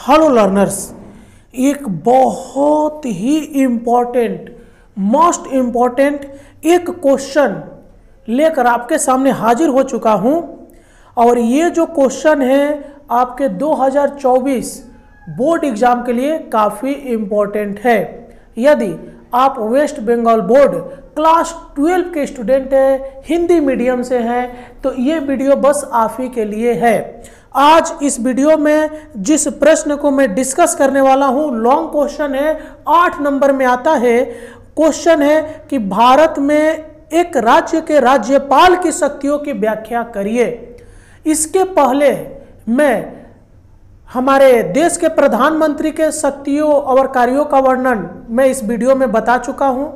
Hello learners, एक बहुत ही important most important एक क्वेश्चन लेकर आपके सामने हाजिर हो चुका हूं। और ये जो क्वेश्चन है आपके 2024 बोर्ड एग्जाम के लिए काफ़ी इम्पोर्टेंट है। यदि आप वेस्ट बंगाल बोर्ड क्लास 12 के स्टूडेंट हैं, हिंदी मीडियम से हैं, तो ये वीडियो बस आप ही के लिए है। आज इस वीडियो में जिस प्रश्न को मैं डिस्कस करने वाला हूं, लॉन्ग क्वेश्चन है, 8 नंबर में आता है। क्वेश्चन है कि भारत में एक राज्य के राज्यपाल की शक्तियों की व्याख्या करिए। इसके पहले मैं हमारे देश के प्रधानमंत्री के शक्तियों और कार्यों का वर्णन मैं इस वीडियो में बता चुका हूं।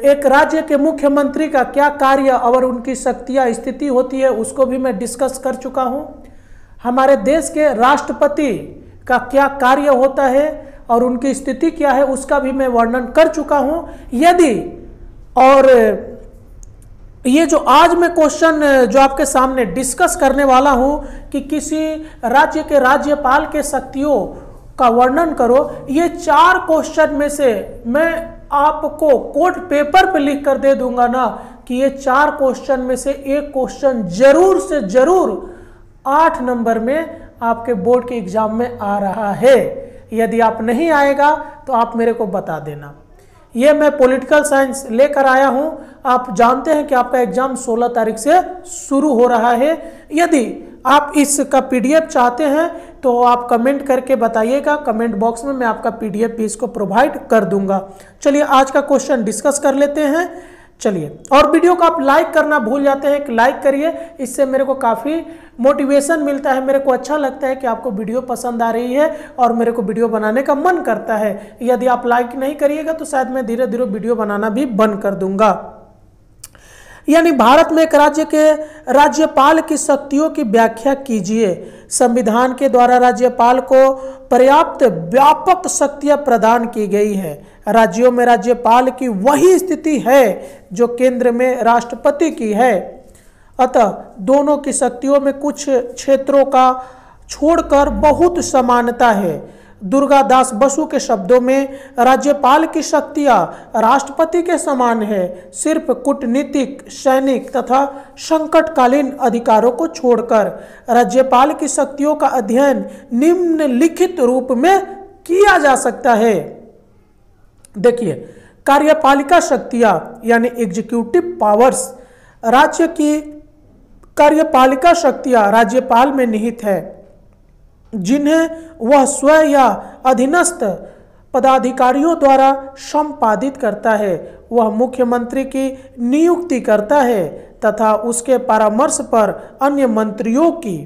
एक राज्य के मुख्यमंत्री का क्या कार्य और उनकी शक्तियां स्थिति होती है उसको भी मैं डिस्कस कर चुका हूं। हमारे देश के राष्ट्रपति का क्या कार्य होता है और उनकी स्थिति क्या है उसका भी मैं वर्णन कर चुका हूं। यदि और ये जो आज मैं क्वेश्चन जो आपके सामने डिस्कस करने वाला हूं कि किसी राज्य के राज्यपाल के शक्तियों का वर्णन करो, ये 4 क्वेश्चन में से मैं आपको कोड पेपर पे लिख कर दे दूंगा ना कि ये 4 क्वेश्चन में से एक क्वेश्चन जरूर से जरूर 8 नंबर में आपके बोर्ड के एग्जाम में आ रहा है। यदि आप नहीं आएगा तो आप मेरे को बता देना। ये मैं पॉलिटिकल साइंस लेकर आया हूं। आप जानते हैं कि आपका एग्जाम 16 तारीख से शुरू हो रहा है। यदि आप इसका पीडीएफ चाहते हैं तो आप कमेंट करके बताइएगा, कमेंट बॉक्स में मैं आपका पीडीएफ भी इसको प्रोवाइड कर दूंगा। चलिए आज का क्वेश्चन डिस्कस कर लेते हैं। चलिए, और वीडियो को आप लाइक करना भूल जाते हैं कि लाइक करिए, इससे मेरे को काफ़ी मोटिवेशन मिलता है। मेरे को अच्छा लगता है कि आपको वीडियो पसंद आ रही है और मेरे को वीडियो बनाने का मन करता है। यदि आप लाइक नहीं करिएगा तो शायद मैं धीरे धीरे वीडियो बनाना भी बंद कर दूंगा। यानी भारत में एक राज्य के राज्यपाल की शक्तियों की व्याख्या कीजिए। संविधान के द्वारा राज्यपाल को पर्याप्त व्यापक शक्तियां प्रदान की गई है। राज्यों में राज्यपाल की वही स्थिति है जो केंद्र में राष्ट्रपति की है। अतः दोनों की शक्तियों में कुछ क्षेत्रों का छोड़कर बहुत समानता है। दुर्गा दास बसु के शब्दों में राज्यपाल की शक्तियां राष्ट्रपति के समान है, सिर्फ कूटनीतिक, सैनिक तथा संकटकालीन अधिकारों को छोड़कर। राज्यपाल की शक्तियों का अध्ययन निम्नलिखित रूप में किया जा सकता है। देखिए, कार्यपालिका शक्तियां यानी एग्जीक्यूटिव पावर्स। राज्य की कार्यपालिका शक्तियां राज्यपाल में निहित है, जिन्हें वह स्वयं या अधीनस्थ पदाधिकारियों द्वारा संपादित करता है। वह मुख्यमंत्री की नियुक्ति करता है तथा उसके परामर्श पर अन्य मंत्रियों की।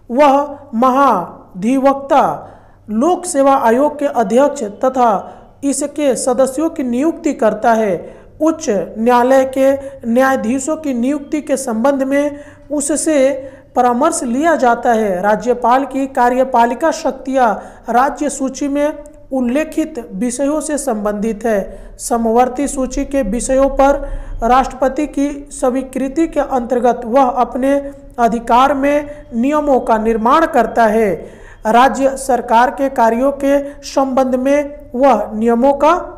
वह महाधिवक्ता, लोक सेवा आयोग के अध्यक्ष तथा इसके सदस्यों की नियुक्ति करता है। उच्च न्यायालय के न्यायाधीशों की नियुक्ति के संबंध में उससे परामर्श लिया जाता है। राज्यपाल की कार्यपालिका शक्तियां राज्य सूची में उल्लेखित विषयों से संबंधित है। समवर्ती सूची के विषयों पर राष्ट्रपति की स्वीकृति के अंतर्गत वह अपने अधिकार में नियमों का निर्माण करता है। राज्य सरकार के कार्यों के संबंध में वह नियमों का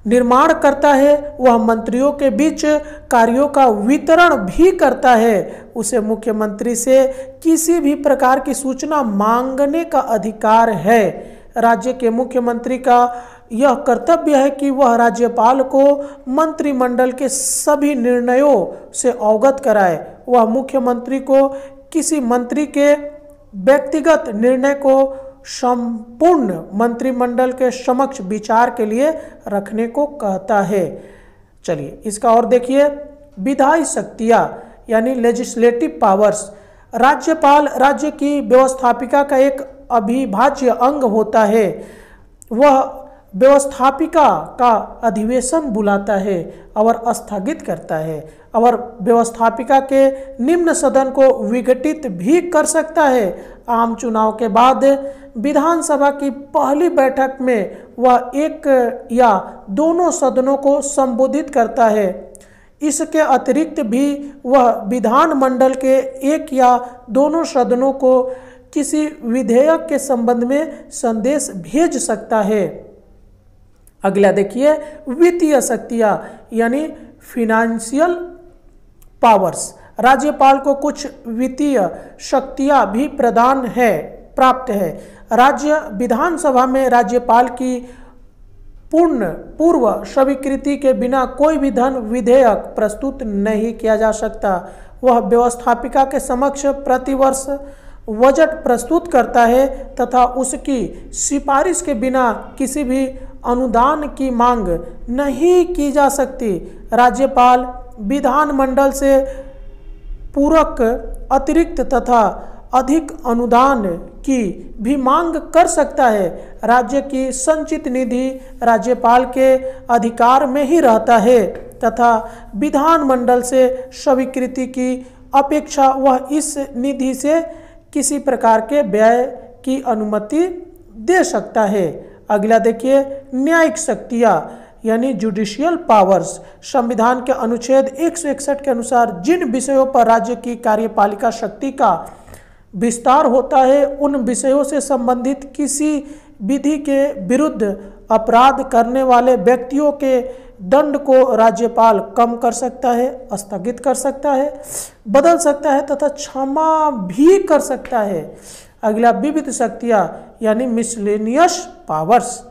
निर्माण करता है। वह मंत्रियों के बीच कार्यों का वितरण भी करता है। उसे मुख्यमंत्री से किसी भी प्रकार की सूचना मांगने का अधिकार है। राज्य के मुख्यमंत्री का यह कर्तव्य है कि वह राज्यपाल को मंत्रिमंडल के सभी निर्णयों से अवगत कराए। वह मुख्यमंत्री को किसी मंत्री के व्यक्तिगत निर्णय को संपूर्ण मंत्रिमंडल के समक्ष विचार के लिए रखने को कहता है। चलिए इसका और देखिए, विधायी शक्तियां यानी लेजिस्लेटिव पावर्स। राज्यपाल राज्य की व्यवस्थापिका का एक अविभाज्य अंग होता है। वह व्यवस्थापिका का अधिवेशन बुलाता है और स्थगित करता है और व्यवस्थापिका के निम्न सदन को विघटित भी कर सकता है। आम चुनाव के बाद विधानसभा की पहली बैठक में वह एक या दोनों सदनों को संबोधित करता है। इसके अतिरिक्त भी वह विधानमंडल के एक या दोनों सदनों को किसी विधेयक के संबंध में संदेश भेज सकता है। अगला देखिए, वित्तीय शक्तियां यानी फिनेंशियल पावर्स। राज्यपाल को कुछ वित्तीय शक्तियां भी प्राप्त है। राज्य विधानसभा में राज्यपाल की पूर्व स्वीकृति के बिना कोई भी धन विधेयक प्रस्तुत नहीं किया जा सकता। वह व्यवस्थापिका के समक्ष प्रतिवर्ष बजट प्रस्तुत करता है तथा उसकी सिफारिश के बिना किसी भी अनुदान की मांग नहीं की जा सकती। राज्यपाल विधानमंडल से पूरक, अतिरिक्त तथा अधिक अनुदान की भी मांग कर सकता है। राज्य की संचित निधि राज्यपाल के अधिकार में ही रहता है तथा विधानमंडल से स्वीकृति की अपेक्षा वह इस निधि से किसी प्रकार के व्यय की अनुमति दे सकता है। अगला देखिए, न्यायिक शक्तियां यानी जुडिशियल पावर्स। संविधान के अनुच्छेद 161 के अनुसार जिन विषयों पर राज्य की कार्यपालिका शक्ति का विस्तार होता है उन विषयों से संबंधित किसी विधि के विरुद्ध अपराध करने वाले व्यक्तियों के दंड को राज्यपाल कम कर सकता है, स्थगित कर सकता है, बदल सकता है तथा क्षमा भी कर सकता है। अगला, विविध शक्तियां यानी मिसलेनियस पावर्स।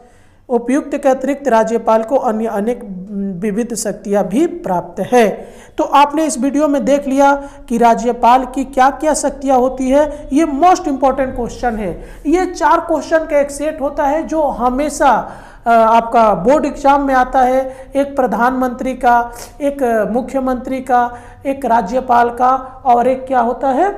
उपयुक्त के अतिरिक्त राज्यपाल को अन्य अनेक विविध शक्तियां भी प्राप्त है। तो आपने इस वीडियो में देख लिया कि राज्यपाल की क्या क्या शक्तियां होती है। ये मोस्ट इंपॉर्टेंट क्वेश्चन है। ये 4 क्वेश्चन का एक सेट होता है जो हमेशा आपका बोर्ड एग्जाम में आता है। एक प्रधानमंत्री का, एक मुख्यमंत्री का, एक राज्यपाल का और एक क्या होता है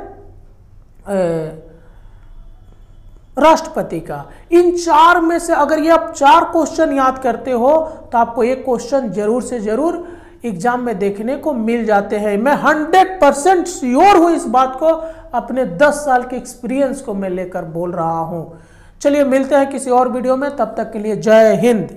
राष्ट्रपति का। इन 4 में से अगर ये आप 4 क्वेश्चन याद करते हो तो आपको एक क्वेश्चन जरूर से जरूर एग्जाम में देखने को मिल जाते हैं। मैं 100% श्योर हूं इस बात को, अपने 10 साल के एक्सपीरियंस को मैं लेकर बोल रहा हूं। चलिए मिलते हैं किसी और वीडियो में, तब तक के लिए जय हिंद।